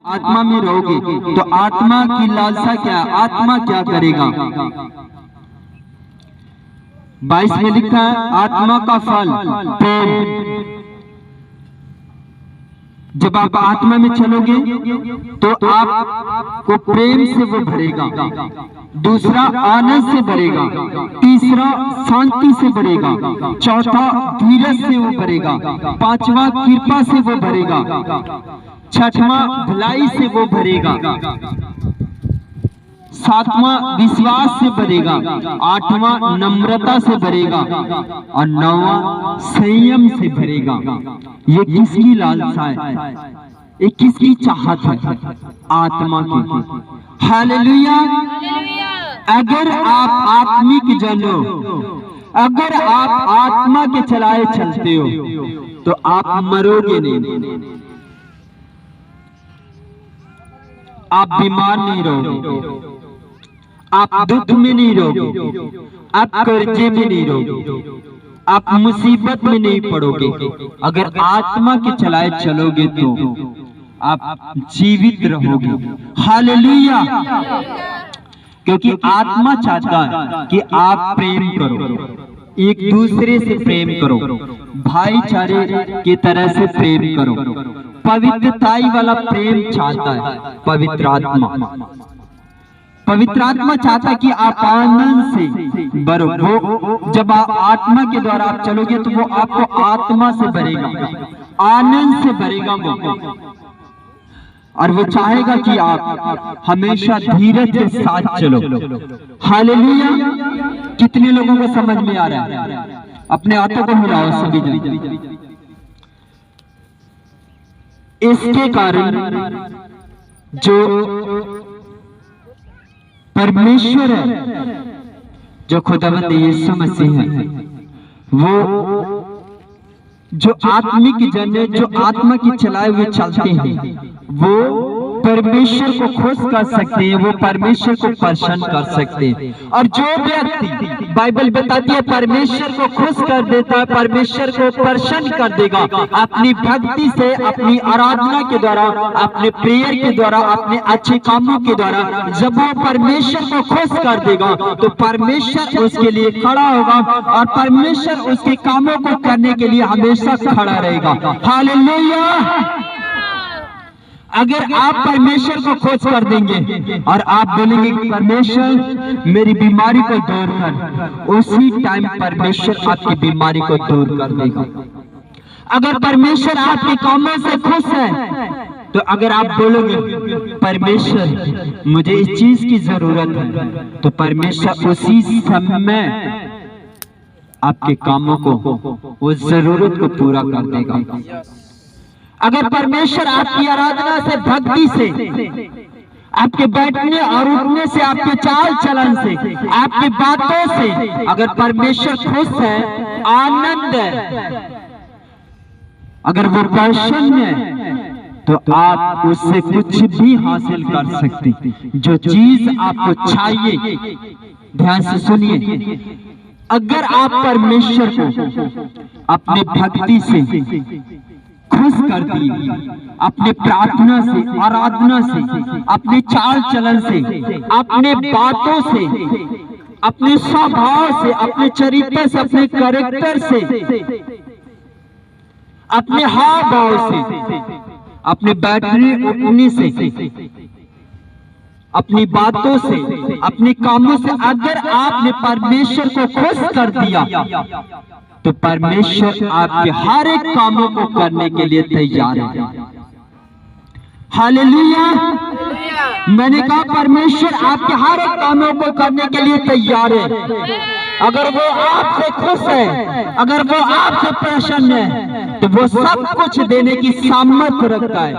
आत्मा में रहोगे तो आत्मा की लालसा क्या, आत्मा क्या करेगा। 22 में लिखा है आत्मा का फल प्रेम। जब आप आत्मा में चलोगे तो आपको प्रेम से वो भरेगा, दूसरा आनंद से भरेगा, तीसरा शांति से भरेगा, चौथा धीरज से वो भरेगा, पांचवा कृपा से वो भरेगा, छठवां भलाई से वो भरेगा, सातवां विश्वास से भरेगा, आठवां नम्रता से भरेगा और नौवां संयम से भरेगा। ये किसकी लालसा है, ये किसकी चाहत है, आत्मा की। हालेलुया। अगर आप आत्मिक जन हो, अगर आप आत्मा के चलाए चलते हो तो आप मरोगे नहीं, आप बीमार नहीं रहोगे, आप दुख में नहीं रहोगे, आप कर्जे में नहीं रहोगे, आप मुसीबत में नहीं पड़ोगे। अगर आत्मा के चलाए चलोगे तो आप जीवित रहोगे। हालेलुया। क्योंकि आत्मा चाहता है कि आप प्रेम करो, एक दूसरे से प्रेम करो, भाईचारे की तरह से प्रेम करो, पवित्रताई वाला प्रेम चाहता है पवित्र आत्मा। पवित्र आत्मा चाहता है कि आप आनंद से भरो। वो जब आप आत्मा के द्वारा आप चलोगे तो वो आपको आत्मा से भरेगा, आनंद से भरेगा वो, और वो चाहेगा कि आप हमेशा धीरज के साथ चलो। हालेलुया। कितने लोगों को समझ में आ रहा है? अपने हाथों को हिलाओ सभी जन। इसके कारण जो परमेश्वर है, जो खुदावंद यीशु मसीह है, वो जो आत्मिक जन है, जो आत्मा की चलाए हुए चलते हैं, वो परमेश्वर को खुश कर सकते हैं, वो परमेश्वर को प्रसन्न कर सकते हैं। और जो व्यक्ति, बाइबल बताती है, परमेश्वर को खुश कर देता है, परमेश्वर को प्रसन्न कर देगा अपनी भक्ति से, अपनी आराधना के द्वारा, अपने प्रेयर के द्वारा, अपने अच्छे कामों के द्वारा। जब वो परमेश्वर को खुश कर देगा तो परमेश्वर उसके लिए खड़ा होगा और परमेश्वर उसके कामों को करने के लिए हमेशा खड़ा रहेगा। हालेलुया। अगर आप परमेश्वर को खुश कर देंगे और आप बोलेंगे परमेश्वर मेरी बीमारी को दूर कर, उसी टाइम परमेश्वर आपकी बीमारी को दूर कर देगा। अगर परमेश्वर आपके कामों से खुश है तो अगर आप बोलोगे परमेश्वर मुझे इस चीज की जरूरत है, तो परमेश्वर उसी समय आपके कामों को, उस जरूरत को पूरा कर देगा। अगर परमेश्वर आपकी आराधना से, भक्ति से, आपके बैठने और उठने से, आपके चाल चलन से, आपकी बातों से अगर परमेश्वर खुश है, आनंद है, अगर वो प्रसन्न है, तो आप उससे कुछ भी हासिल कर सकते। जो चीज आपको चाहिए, ध्यान से सुनिए, अगर आप परमेश्वर को अपने भक्ति से खुश कर दिए, अपने प्रार्थना से, आराधना से, अपने चाल चलन से, अपने बातों से, अपने स्वभाव से, अपने चरित्र से, अपने कैरेक्टर से, अपने हाव भाव से, अपने बैठने उठने से, अपनी बातों से, अपने कामों से अगर आपने परमेश्वर को खुश कर दिया तो परमेश्वर आपके हर एक कामों को करने के लिए तैयार है। हालेलुया। मैंने कहा परमेश्वर आपके हर एक कामों को करने के लिए तैयार है। अगर वो आपसे खुश है, अगर वो आपसे प्रसन्न है, तो वो सब कुछ देने की सामर्थ्य रखता है।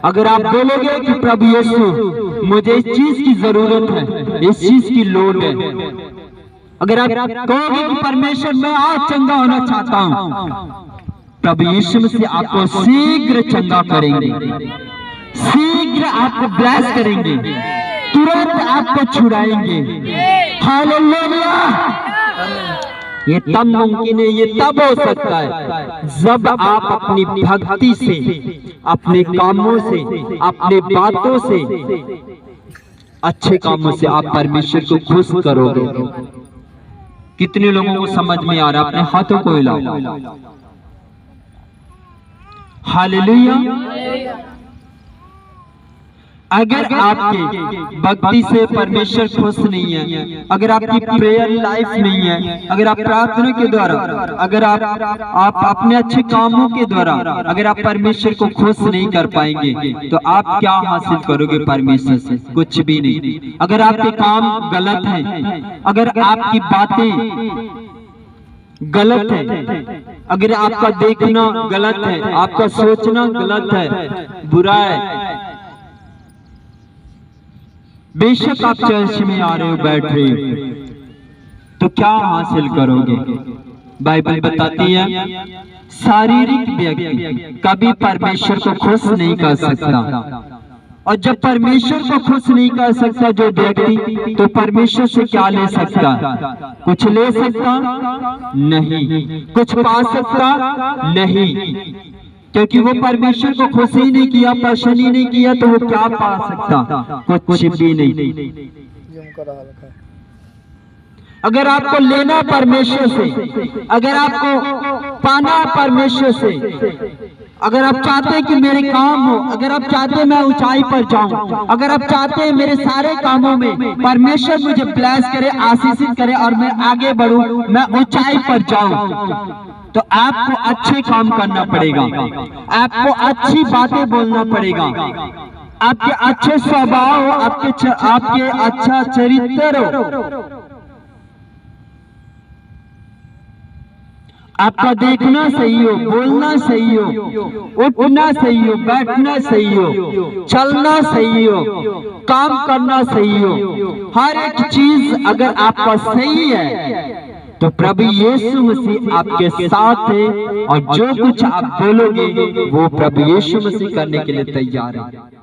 अगर आप बोलोगे कि प्रभु यीशु मुझे इस चीज की जरूरत है, इस चीज की लोड है, अगर आप कहोगे कि परमेश्वर मैं आज चंगा होना चाहता हूं, प्रभु यीशु मसीह आपको शीघ्र चंगा करेंगे, शीघ्र आपको ब्लेस करेंगे, तुरंत आपको छुड़ाएंगे। हालेलुया। ये तब मुमकिन है, ये तब हो सकता है जब आप अपनी भक्ति से, अपने कामों से, अपने बातों से, अच्छे कामों से आप परमेश्वर को खुश करोगे। कितने लोगों को समझ में आ रहा है? अपने हाथों को हिलाओ। हालेलुया। अगर आपके भक्ति से परमेश्वर खुश नहीं है, अगर आपकी प्रेयर लाइफ नहीं है, अगर आप प्रार्थना के द्वारा, अगर आप अपने अच्छे कामों के द्वारा अगर आप परमेश्वर को खुश नहीं कर पाएंगे, तो आप क्या हासिल करोगे परमेश्वर से? कुछ भी नहीं। अगर आपके काम गलत हैं, अगर आपकी बातें गलत है, अगर आपका देखना गलत है, आपका सोचना गलत है, बुरा है, बेशक आप चर्च में आ रहे हो, बैठ रहे हो, तो क्या हासिल करोगे? बाइबल बताती है शारीरिक व्यक्ति कभी परमेश्वर को खुश नहीं कर सकता, और जब परमेश्वर को खुश नहीं कर सकता जो व्यक्ति, तो परमेश्वर से क्या ले सकता? कुछ ले सकता नहीं, कुछ पा सकता नहीं, क्योंकि वो परमेश्वर को खुश ही नहीं किया, प्रसन्न ही नहीं किया, तो वो क्या पा सकता? कुछ भी नहीं। अगर आपको लेना परमेश्वर से, अगर आपको पाना परमेश्वर से, अगर आप चाहते हैं कि मेरे काम हो, अगर आप चाहते हैं मैं ऊंचाई पर जाऊं, अगर आप चाहते हैं मेरे सारे कामों में परमेश्वर मुझे ब्लेस करे, आशीषित करे और मैं आगे बढ़ूं, मैं ऊंचाई पर जाऊं, तो आपको अच्छे काम करना पड़ेगा, आपको अच्छी बातें बोलना पड़ेगा, आपके अच्छे स्वभाव हो, आपके अच्छा चरित्र हो, आपका देखना सही हो, बोलना सही हो, उठना सही हो, बैठना सही हो, चलना सही हो, काम करना सही हो, हर एक चीज अगर आपका सही है, तो प्रभु यीशु मसीह आपके साथ है, और जो कुछ आप बोलोगे वो प्रभु यीशु मसीह करने के लिए तैयार है।